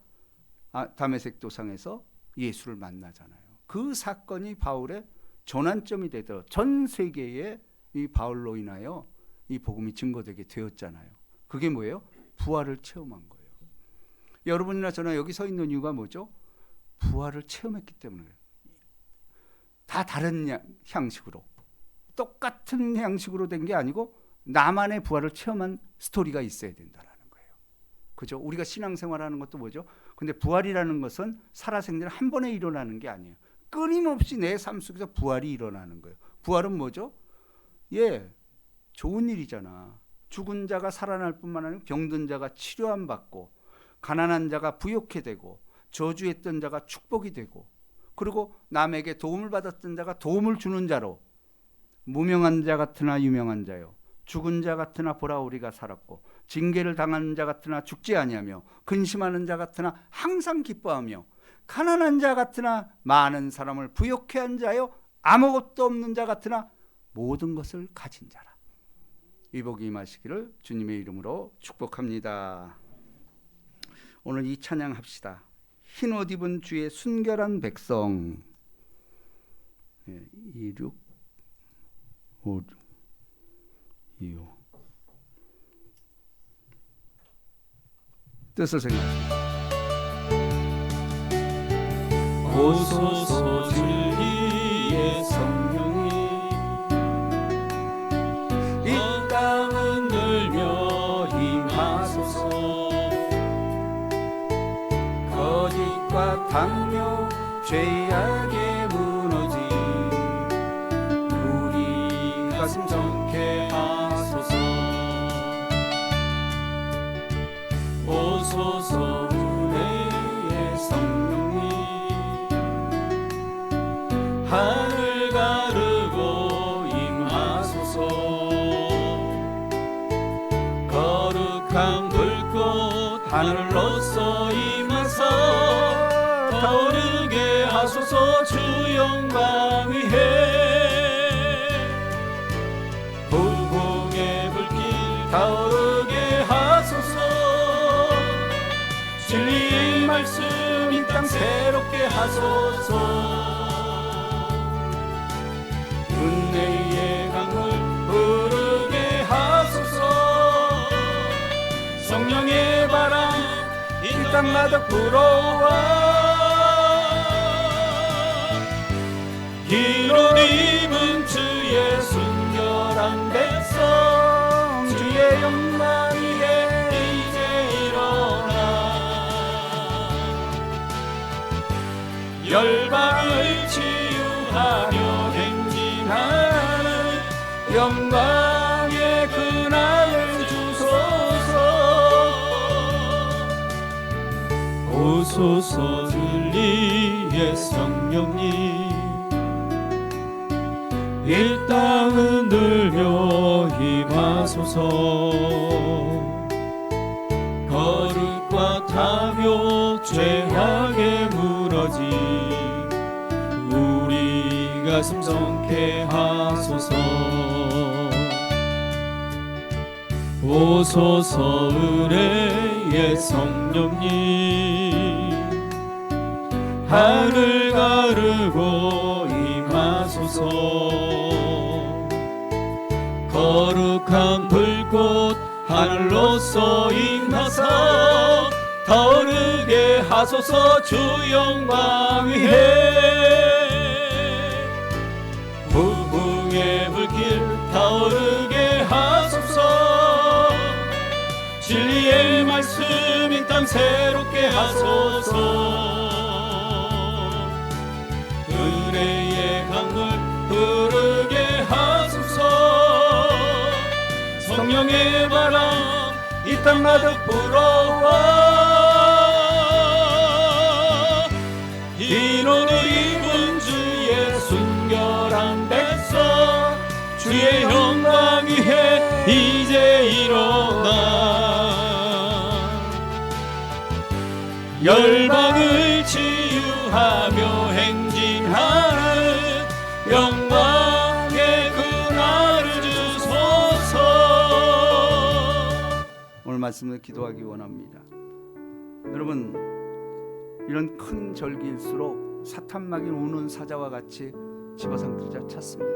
다메섹 도상에서 예수를 만나잖아요. 그 사건이 바울의 전환점이 되더 전 세계에 이 바울로 인하여 이 복음이 증거되게 되었잖아요. 그게 뭐예요? 부활을 체험한 거예요. 여러분이나 저나 여기 서 있는 이유가 뭐죠? 부활을 체험했기 때문에. 다 다른 형식으로, 똑같은 형식으로 된 게 아니고 나만의 부활을 체험한 스토리가 있어야 된다라는 거예요. 그죠? 우리가 신앙생활하는 것도 뭐죠? 근데 부활이라는 것은 살아생전 한 번에 일어나는 게 아니에요. 끊임없이 내 삶 속에서 부활이 일어나는 거예요. 부활은 뭐죠? 좋은 일이잖아. 죽은 자가 살아날 뿐만 아니라 병든 자가 치료함 받고, 가난한 자가 부욕해 되고, 저주했던 자가 축복이 되고, 그리고 남에게 도움을 받았던 자가 도움을 주는 자로, 무명한 자 같으나 유명한 자요, 죽은 자 같으나 보라 우리가 살았고, 징계를 당한 자 같으나 죽지 아니하며, 근심하는 자 같으나 항상 기뻐하며, 가난한 자 같으나 많은 사람을 부욕해 한 자요, 아무것도 없는 자 같으나 모든 것을 가진 자라. 이 복이 임하시기를 주님의 이름으로 축복합니다. 오늘 이 찬양합시다. 흰 옷 입은 주의 순결한 백성. 26, 56, 25. 뜻을 생각합니다. 오소서 진리의 성령이 이 땅은 들며 임하소서. 거짓과 당뇨 죄악에 무너진 우리 가슴 정케 하소서. 오소서 은혜의 성령님 하늘 가르고 임하소서. 거룩한 불꽃 하늘로서 임하사 타오르게 하소서. 주 영광 위에 불공의 불길 타오르게 하소서. 진리의 말씀 이 땅 새롭게 하소서. 은혜의 강물 흐르게 하소서. 성령의 바람 이 땅마다 불어와 흰 옷 입은 주의 순결한 백성 주의 영광 위에 이제 일어나 열방을 치유하며 행진하는 영광의 그날을 주소서. 오소서 진리의 성령님 이 땅은 들려 임하소서 거룩과 탐욕 죄악에 무너진 우리 가슴 성케 하소서 오소서 은혜의 성령님 하늘 가르고 임하소서 거룩한 불꽃 하늘로서 임하사 타오르게 하소서 주 영광 위에 부흥의 불길 타오르게 하소서 진리의 말씀 이 땅 새롭게 하소서 은혜의 강물 흐르게 하소서 성령의 바람 이 땅 가득 불어와 이노를 입은 주의 순결한 백성 주의 영광 위에 이제 일어나 열방을 치유하며 행진하는 영광의 그날을 주소서. 오늘 말씀을 기도하기 원합니다. 여러분, 이런 큰 절기일수록 사탄막이 우는 사자와 같이 집어삼키자 찾습니다.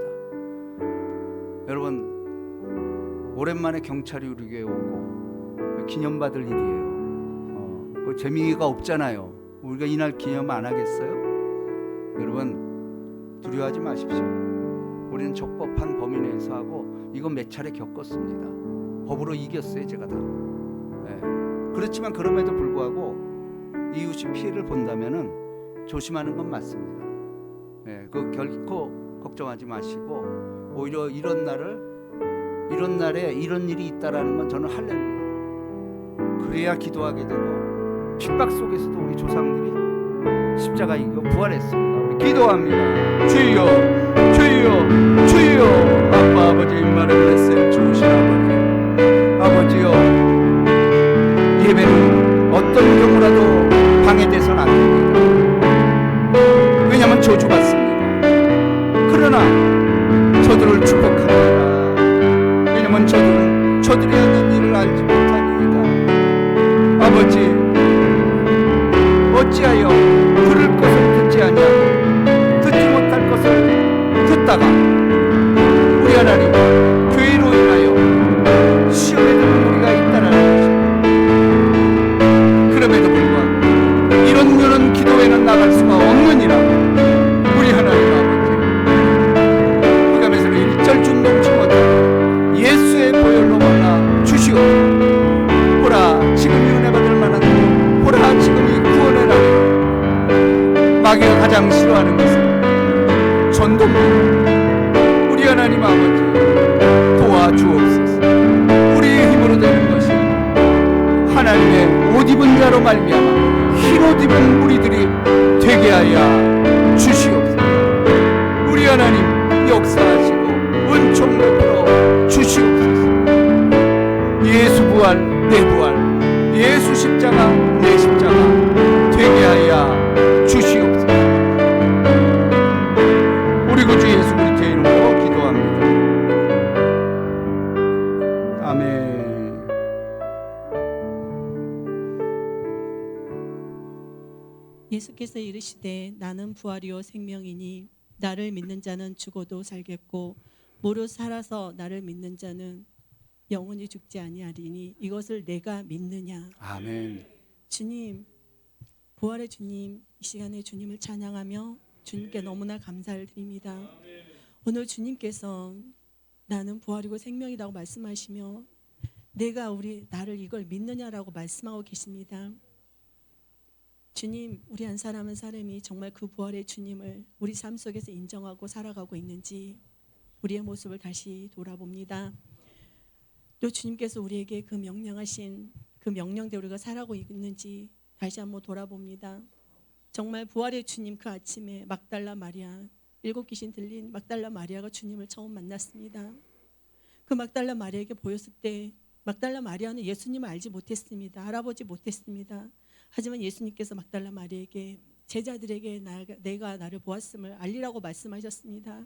여러분, 오랜만에 경찰이 우리 교회에 오고 기념받을 일이에요. 재미가 없잖아요. 우리가 이날 기념 안 하겠어요? 여러분, 두려워하지 마십시오. 우리는 적법한 범위 내에서 하고 이거 몇 차례 겪었습니다. 법으로 이겼어요, 제가 다. 그렇지만 그럼에도 불구하고 이웃이 피해를 본다면은 조심하는 건 맞습니다. 그 결코 걱정하지 마시고 오히려 이런 날에 이런 일이 있다라는 건 저는 할렐루야. 그래야 기도하게 되고 핍박 속에서도 우리 조상들이 십자가 이기고 부활했습니다. 우리 기도합니다. 주여, 주여, 주여. 아빠, 아버지 임마를 blessing 주신 아버지요, 예배는 어떤 경우라도 방해돼서는 안 됩니다. 왜냐하면 저주받습니다. 그러나 저들을 축복합니다. 왜냐하면 저들은 저들이 하는 일을 알지 못하니까. 아버지, 어찌하여 들을 것을 듣지 아니하고 듣지 못할 것을 듣다가 우리 하나님 죄로 인하여 시험에 드는 우리가 있다라는 것입니다. 그럼에도 불구하고 이런 기도에는 나갈 수가 없느니라. 우리 하나님 아버지, 흑암에서는 일절 준동치 못하고 예수의 보혈로 만나 주시오. 보라, 지금 이 은혜 받을 만한, 보라, 지금 이 구원의 날. 마귀가 가장 싫어하는 것은 전동기입니다. 우리 하나님 아버지, 도와주옵소서. 우리의 힘으로 되는 것이 하나님의 옷 입은 자로 말미암아 흰 옷 입은 우리들이 되게 하여 주시옵소서. 우리 하나님 역사하시고 은총 베풀어 주시옵소서. 예수 부활, 내 부활, 예수 십자가, 내 십자가 되게 하여 주시옵소서. 우리 구주 예수 그리스도의 이름으로 기도합니다. 아멘. 예수께서 이르시되 나는 부활이요 생명이니 나를 믿는 자는 죽어도 살겠고 무릇 살아서 나를 믿는 자는 영원히 죽지 아니하리니 이것을 내가 믿느냐. 아멘. 주님, 부활의 주님, 이 시간에 주님을 찬양하며 주님께 너무나 감사를 드립니다. 오늘 주님께서 나는 부활이고 생명이라고 말씀하시며 내가 나를 이걸 믿느냐라고 말씀하고 계십니다. 주님, 우리 한 사람 한 사람이 정말 그 부활의 주님을 우리 삶 속에서 인정하고 살아가고 있는지 우리의 모습을 다시 돌아봅니다. 또 주님께서 우리에게 그 명령하신 그 명령대로 우리가 살아가고 있는지 다시 한번 돌아봅니다. 정말 부활의 주님 그 아침에 막달라 마리아, 7 귀신 들린 막달라 마리아가 주님을 처음 만났습니다. 그 막달라 마리아에게 보였을 때 막달라 마리아는 예수님을 알지 못했습니다. 알아보지 못했습니다. 하지만 예수님께서 막달라 마리아에게 제자들에게 내가 나를 보았음을 알리라고 말씀하셨습니다.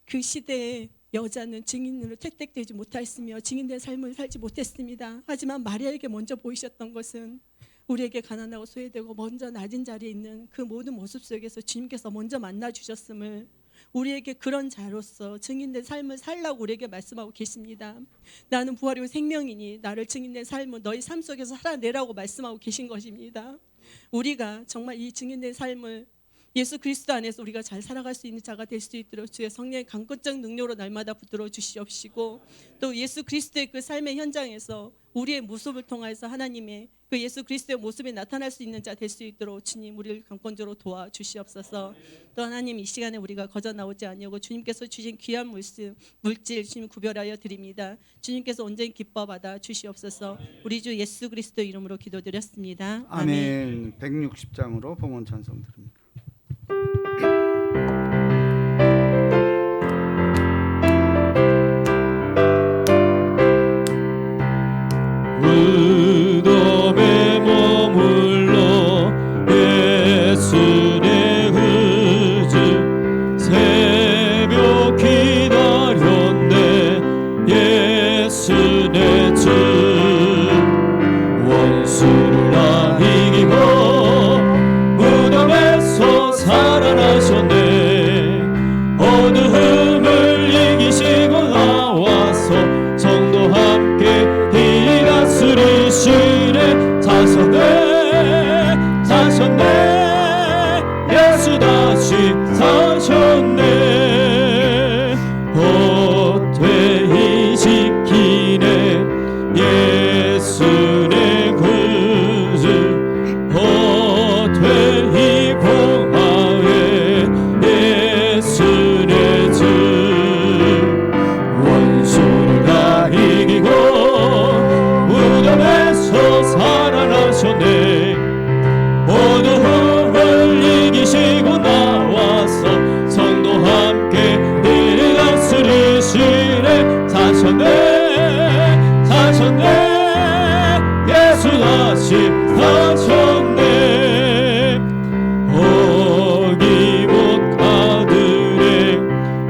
그 시대에 여자는 증인으로 채택되지 못했으며 증인된 삶을 살지 못했습니다. 하지만 마리아에게 먼저 보이셨던 것은 우리에게 가난하고 소외되고 먼저 낮은 자리에 있는 그 모든 모습 속에서 주님께서 먼저 만나 주셨음을, 우리에게 그런 자로서 증인된 삶을 살라고 우리에게 말씀하고 계십니다. 나는 부활이고 생명이니 나를 증인된 삶을 너희 삶 속에서 살아내라고 말씀하고 계신 것입니다. 우리가 정말 이 증인된 삶을 예수 그리스도 안에서 우리가 잘 살아갈 수 있는 자가 될 수 있도록 주의 성령의 강권적 능력으로 날마다 붙들어 주시옵시고, 또 예수 그리스도의 그 삶의 현장에서 우리의 모습을 통해서 하나님의 그 예수 그리스도의 모습이 나타날 수 있는 자 될 수 있도록 주님 우리를 강권적으로 도와주시옵소서. 또 하나님 이 시간에 우리가 거저 나오지 아니하고 주님께서 주신 귀한 물질 주님 구별하여 드립니다. 주님께서 온전히 기뻐 받아 주시옵소서. 우리 주 예수 그리스도 이름으로 기도드렸습니다. 아멘. 160장으로 봉헌 찬송 드립니다. 무덤에 머물러 예수의 의지 새벽 기다렸네. 예수 내 주 원수를 다 이기고 무덤에서 살아나셨네. 어두움을 이기시고 나와서 성도 함께 이 다스리시네. 사셨네 예수 다시 사셨네. 헛되이 지키네 예수 내 구주. 헛되이 공하에 예수 내 주. 원수를 다 이기고 무덤에서 살아나셨네. 어두움을 이기시고 나와서 성도 함께 이 다스리시네. 사셨네 예수 다시 사셨네. 어기못 가드네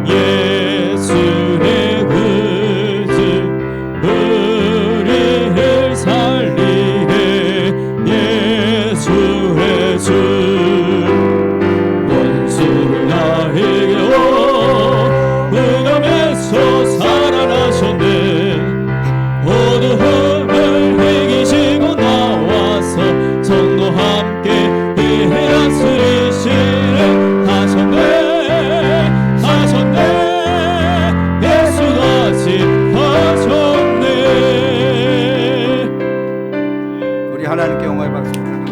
예수 내 의지. 우리를 살리네 예수의 주. 원수를 다 이기고 무덤에서 살아나셨네. 어두움을 이기시고 나와서 성도 함께 이 다스리시네. 사셨네 예수 다시 사셨네. 우리 하나님께 영광의 박수 부탁합니다.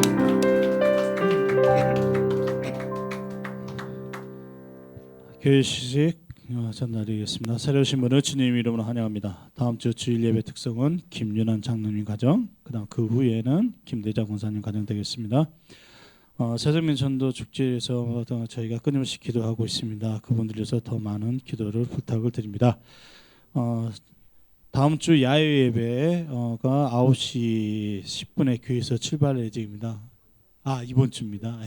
교회식 전달드리겠습니다. 새로 오신 분을 주님 이름으로 환영합니다. 다음 주 주일 예배 특성은 김윤환 장로님 가정, 그다음 그 후에는 김대자 권사님 가정 되겠습니다. 새정민 전도 축제에서 저희가 끊임없이 기도하고 있습니다. 그분들 위해서 더 많은 기도를 부탁을 드립니다. 다음 주 야외 예배가 9시 10분에 교회에서 출발 예정입니다. 이번 주입니다.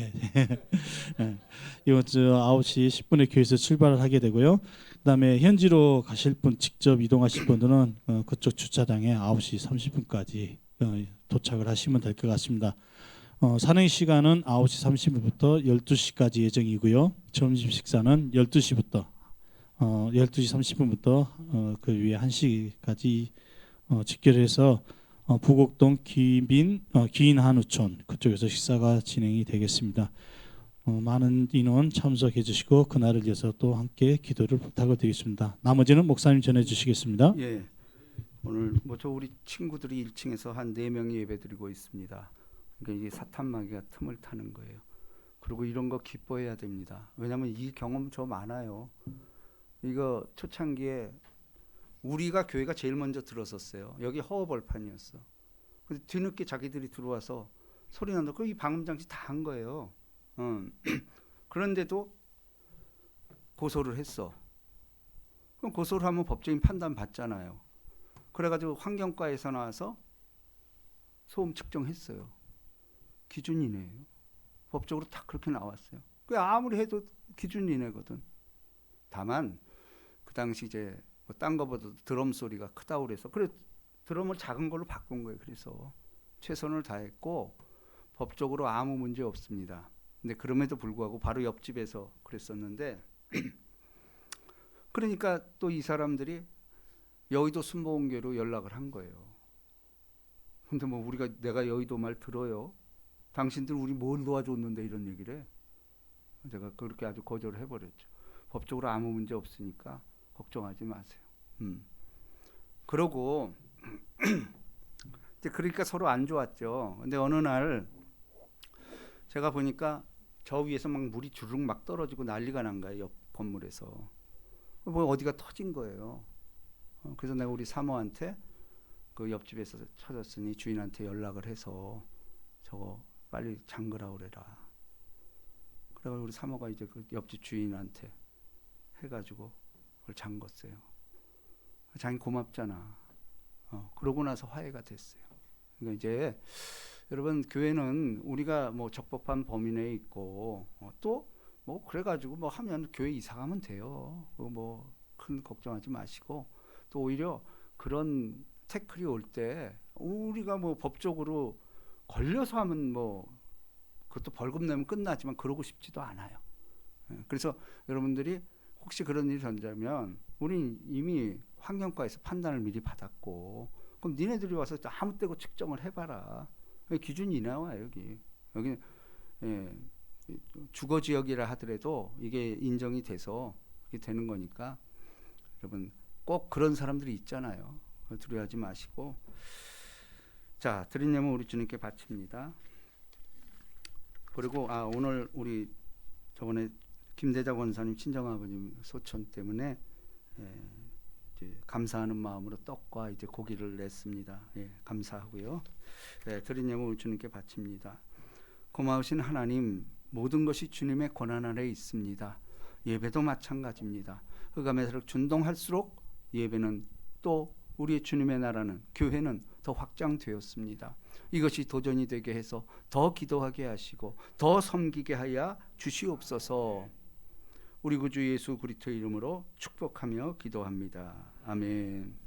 이번 주 9시 10분에 교회에서 출발을 하게 되고요. 그다음에 현지로 가실 분, 직접 이동하실 분들은 그쪽 주차장에 9시 30분까지 도착을 하시면 될 것 같습니다. 산행 시간은 9시 30분부터 12시까지 예정이고요. 점심 식사는 12시부터 12시 30분부터 그 위에 1시까지 직결해서 부곡동 기인 한우촌 그쪽에서 식사가 진행이 되겠습니다. 많은 인원 참석해 주시고 그날을 위해서 또 함께 기도를 부탁을 드리겠습니다. 나머지는 목사님 전해 주시겠습니다. 예. 오늘 우리 친구들이 1층에서 한 4명이 예배드리고 있습니다. 그러니까 이게 사탄마귀가 틈을 타는 거예요. 그리고 이런 거 기뻐해야 됩니다. 왜냐하면 이 경험 저 많아요. 이거 초창기에 우리가 교회가 제일 먼저 들었었어요. 여기 허허벌판이었어. 근데 뒤늦게 자기들이 들어와서 소리 난다. 그 이 방음 장치 다 한 거예요. 그런데도 고소를 했어. 그럼 고소를 하면 법적인 판단 받잖아요. 그래가지고 환경과에서 나와서 소음 측정했어요. 기준 이내예요. 법적으로 다 그렇게 나왔어요. 그 아무리 해도 기준 이내거든. 다만 그 당시 이제 뭐 딴 거보다 드럼 소리가 크다고 그래서 그래 드럼을 작은 걸로 바꾼 거예요. 그래서 최선을 다했고 법적으로 아무 문제 없습니다. 근데 그럼에도 불구하고 바로 옆집에서 그랬었는데 그러니까 또 이 사람들이 여의도 순복음교로 연락을 한 거예요. 근데 뭐 내가 여의도 말 들어요? 당신들 우리 뭘 도와줬는데 이런 얘기를 해. 제가 그렇게 아주 거절을 해버렸죠. 법적으로 아무 문제 없으니까 걱정하지 마세요. 그러고 이제 그러니까 서로 안 좋았죠. 근데 어느 날 제가 보니까 저 위에서 막 물이 주르륵 막 떨어지고 난리가 난 거예요. 옆 건물에서. 뭐 어디가 터진 거예요. 그래서 내가 우리 사모한테 그 옆집에서 터졌으니 주인한테 연락을 해서 저거 빨리 잠그라 그래라. 그래서 우리 사모가 이제 그 옆집 주인한테 해가지고 그걸 잠궜어요. 자기 고맙잖아. 그러고 나서 화해가 됐어요. 그러니까 이제 여러분 교회는 우리가 뭐 적법한 범위 내에 있고 또 뭐 그래가지고 뭐 하면 교회 이사 가면 돼요. 뭐 큰 걱정하지 마시고 또 오히려 그런 태클이 올 때 우리가 뭐 법적으로 걸려서 하면 뭐 그것도 벌금 내면 끝나지만 그러고 싶지도 않아요. 그래서 여러분들이 혹시 그런 일이 전자면 우린 이미 환경과에서 판단을 미리 받았고 그럼 니네들이 와서 아무 때고 측정을 해봐라. 기준이 나와요. 여기 주거 지역이라 하더라도 이게 인정이 돼서 이게 되는 거니까 여러분 꼭 그런 사람들이 있잖아요. 두려워하지 마시고 자 드린 예물 우리 주님께 바칩니다. 그리고 오늘 우리 저번에 김대자 권사님 친정아버님 소천 때문에 이제 감사하는 마음으로 떡과 이제 고기를 냈습니다. 감사하고요. 드린 예물 우리 주님께 바칩니다. 고마우신 하나님, 모든 것이 주님의 권한 아래 있습니다. 예배도 마찬가지입니다. 흑암에서 준동할수록 예배는 또 우리의 주님의 나라는 교회는 더 확장되었습니다. 이것이 도전이 되게 해서 더 기도하게 하시고 더 섬기게 하여 주시옵소서. 우리 구주 예수 그리스도의 이름으로 축복하며 기도합니다. 아멘.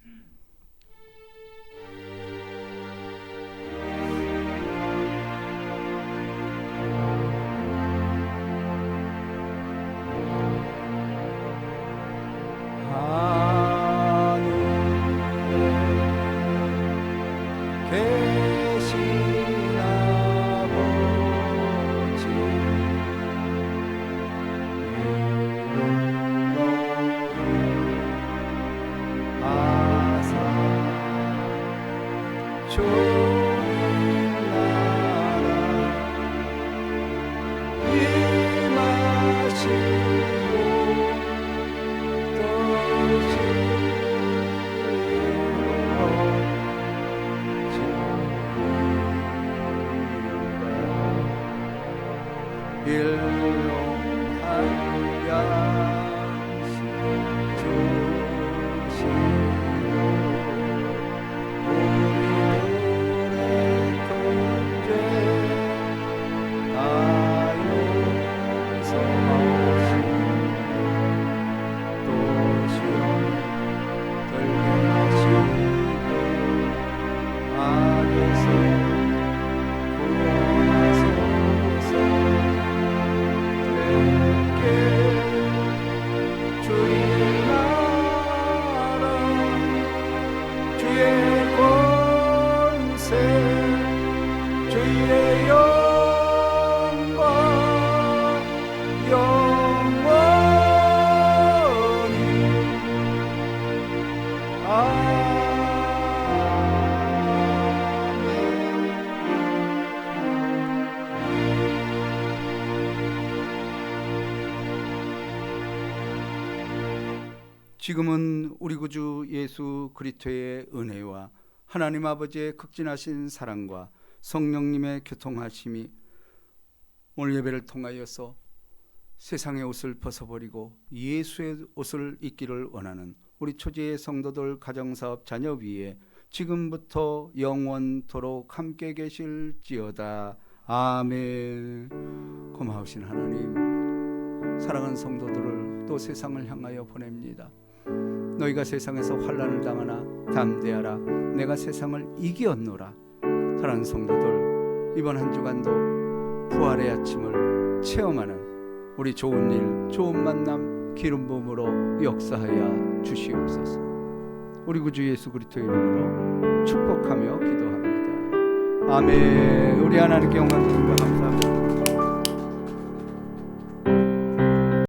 지금은 우리 구주 예수 그리스도의 은혜와 하나님 아버지의 극진하신 사랑과 성령님의 교통하심이 오늘 예배를 통하여서 세상의 옷을 벗어버리고 예수의 옷을 입기를 원하는 우리 초지의 성도들, 가정사업, 자녀 위에 지금부터 영원토록 함께 계실지어다. 아멘. 고마우신 하나님, 사랑하는 성도들을 또 세상을 향하여 보냅니다. 너희가 세상에서 환난을 당하나 담대하라, 내가 세상을 이기었노라. 사랑하는 성도들, 이번 한 주간도 부활의 아침을 체험하는 우리 좋은 일, 좋은 만남, 기름 부음으로 역사하여 주시옵소서. 우리 구주 예수 그리스도의 이름으로 축복하며 기도합니다. 아멘. 우리 하나님께 영광 드리고 감사합니다.